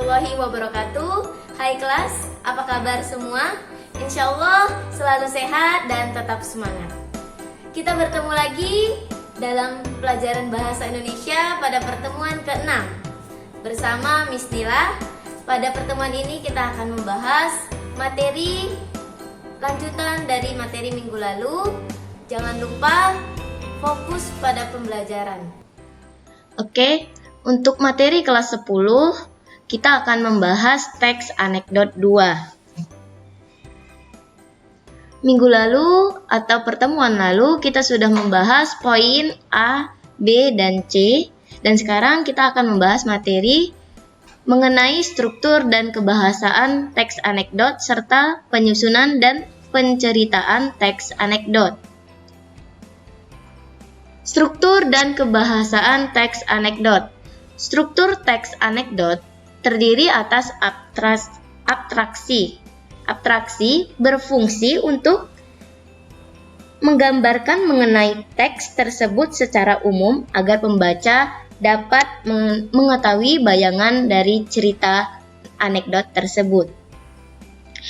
warahmatullahi wabarakatuh. Hai kelas, apa kabar semua? Insya Allah selalu sehat dan tetap semangat. Kita bertemu lagi dalam pelajaran Bahasa Indonesia pada pertemuan ke-6 bersama Miss Nila. Pada pertemuan ini kita akan membahas materi lanjutan dari materi minggu lalu. Jangan lupa fokus pada pembelajaran. Oke, untuk materi kelas 10 kita akan membahas teks anekdot 2. Minggu lalu atau pertemuan lalu kita sudah membahas poin A, B, dan C. Dan sekarang kita akan membahas materi mengenai struktur dan kebahasaan teks anekdot serta penyusunan dan penceritaan teks anekdot. Struktur dan kebahasaan teks anekdot. Struktur teks anekdot terdiri atas abstraksi. Abstraksi berfungsi untuk menggambarkan mengenai teks tersebut secara umum agar pembaca dapat mengetahui bayangan dari cerita anekdot tersebut.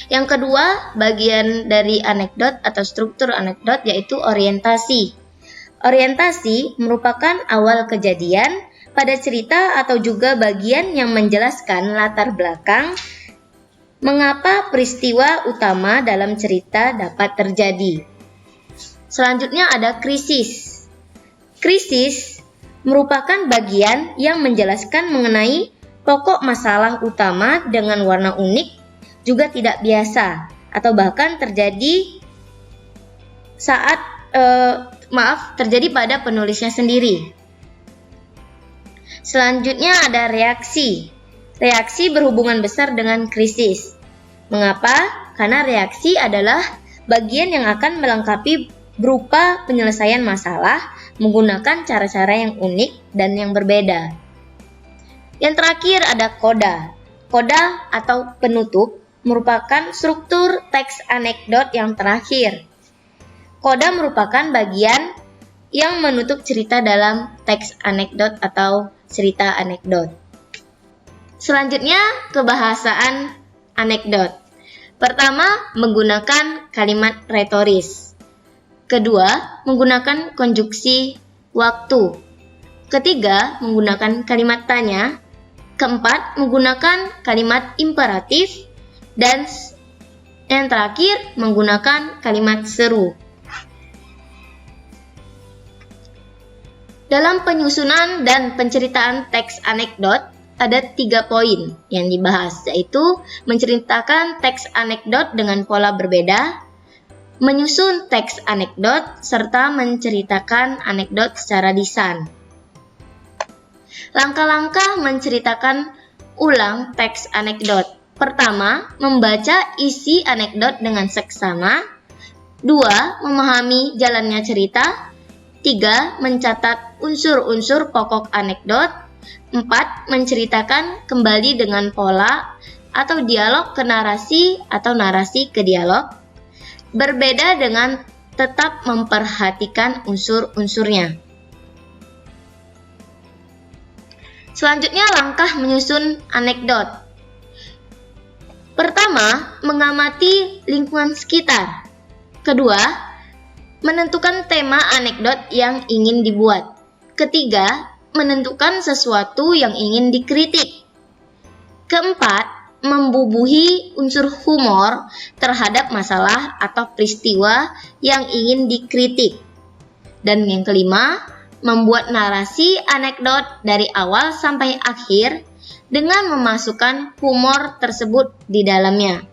Yang kedua, bagian dari anekdot atau struktur anekdot yaitu orientasi. Orientasi merupakan awal kejadian pada cerita atau juga bagian yang menjelaskan latar belakang mengapa peristiwa utama dalam cerita dapat terjadi. Selanjutnya ada krisis. Krisis merupakan bagian yang menjelaskan mengenai pokok masalah utama dengan warna unik juga tidak biasa atau bahkan terjadi terjadi pada penulisnya sendiri. Selanjutnya ada reaksi. Reaksi berhubungan besar dengan krisis. Mengapa? Karena reaksi adalah bagian yang akan melengkapi berupa penyelesaian masalah menggunakan cara-cara yang unik dan yang berbeda. Yang terakhir ada koda. Koda atau penutup merupakan struktur teks anekdot yang terakhir. Koda merupakan bagian yang menutup cerita dalam teks anekdot atau cerita anekdot. Selanjutnya, kebahasaan anekdot. Pertama, menggunakan kalimat retoris. Kedua, menggunakan konjuksi waktu. Ketiga, menggunakan kalimat tanya. Keempat, menggunakan kalimat imperatif. Dan yang terakhir, menggunakan kalimat seru. Dalam penyusunan dan penceritaan teks anekdot, ada 3 poin yang dibahas, yaitu menceritakan teks anekdot dengan pola berbeda, menyusun teks anekdot, serta menceritakan anekdot secara lisan. Langkah-langkah menceritakan ulang teks anekdot. Pertama, membaca isi anekdot dengan seksama. 2, memahami jalannya cerita. 3, mencatat unsur-unsur pokok anekdot. 4, menceritakan kembali dengan pola atau dialog ke narasi atau narasi ke dialog. Berbeda dengan tetap memperhatikan unsur-unsurnya. Selanjutnya, langkah menyusun anekdot. Pertama, mengamati lingkungan sekitar. Kedua, menentukan tema anekdot yang ingin dibuat. Ketiga, menentukan sesuatu yang ingin dikritik. Keempat, membubuhi unsur humor terhadap masalah atau peristiwa yang ingin dikritik. Dan yang kelima, membuat narasi anekdot dari awal sampai akhir dengan memasukkan humor tersebut di dalamnya.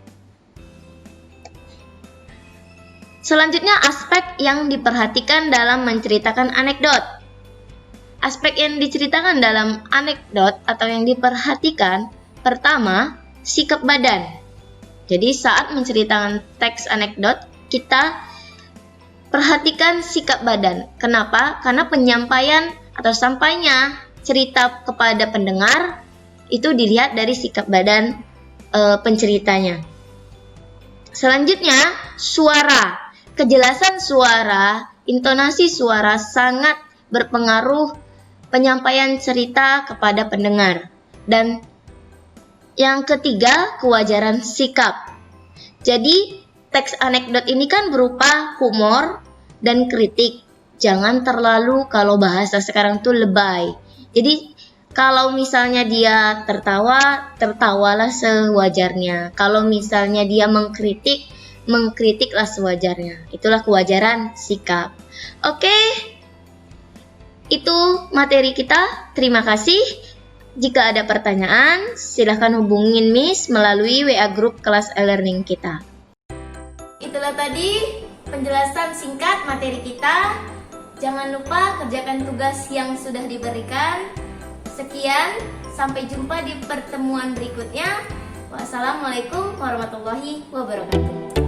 Selanjutnya, aspek yang diperhatikan dalam menceritakan anekdot. Aspek yang diceritakan dalam anekdot atau yang diperhatikan, pertama, sikap badan. Jadi saat menceritakan teks anekdot, kita perhatikan sikap badan. Kenapa? Karena penyampaian atau sampainya cerita kepada pendengar itu dilihat dari sikap badan penceritanya. Selanjutnya, suara. Kejelasan suara, intonasi suara sangat berpengaruh penyampaian cerita kepada pendengar. Dan Yang ketiga, kewajaran sikap. Jadi, teks anekdot ini kan berupa humor dan kritik. Jangan terlalu kalau bahasa sekarang tuh lebay. Jadi, kalau misalnya dia tertawa, tertawalah sewajarnya. Kalau misalnya dia mengkritik, mengkritiklah sewajarnya. Itulah kewajaran sikap. Oke, itu materi kita. Terima kasih. Jika ada pertanyaan, silahkan hubungin Miss melalui WA grup kelas e-learning kita. Itulah tadi penjelasan singkat materi kita. Jangan lupa kerjakan tugas yang sudah diberikan. Sekian, sampai jumpa di pertemuan berikutnya. Wassalamualaikum warahmatullahi wabarakatuh.